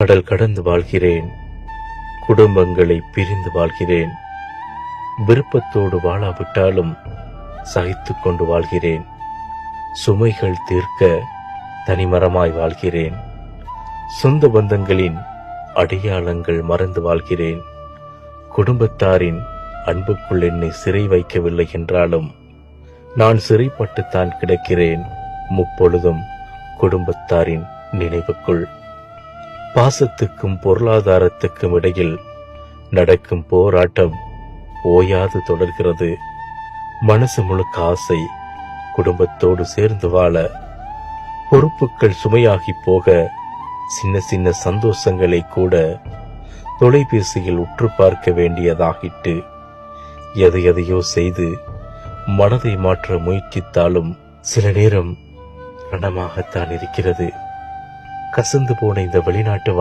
கடல் கடந்து வாழ்கிறேன், குடும்பங்களை பிரிந்து வாழ்கிறேன். விருப்பத்தோடு வாழாவிட்டாலும் சகித்துக் கொண்டு வாழ்கிறேன். சுமைகள் தீர்க்க தனிமரமாய் வாழ்கிறேன். சொந்த பந்தங்களின் அடையாளங்கள் மறந்து வாழ்கிறேன். குடும்பத்தாரின் அன்புக்குள் என்னை சிறை வைக்கவில்லை என்றாலும் நான் சிறைப்பட்டுத்தான் கிடக்கிறேன் முப்பொழுதும் குடும்பத்தாரின் நினைவுக்குள். பாசத்துக்கும் பொருளாதாரத்துக்கும் இடையில் நடக்கும் போராட்டம் ஓயாது தொடர்கிறது. மனசு முழுக்க ஆசை குடும்பத்தோடு சேர்ந்து வாழ. பொறுப்புகள் சுமையாகி போக சின்ன சின்ன சந்தோஷங்களை கூட தொலைபேசியில் உற்று பார்க்க வேண்டியதாகிட்டு எதையோ செய்து மனதை மாற்ற முயற்சித்தாலும் சில நேரம் ரணமாகத்தான் இருக்கிறது. கசந்து போன இந்த வெளிநாட்டு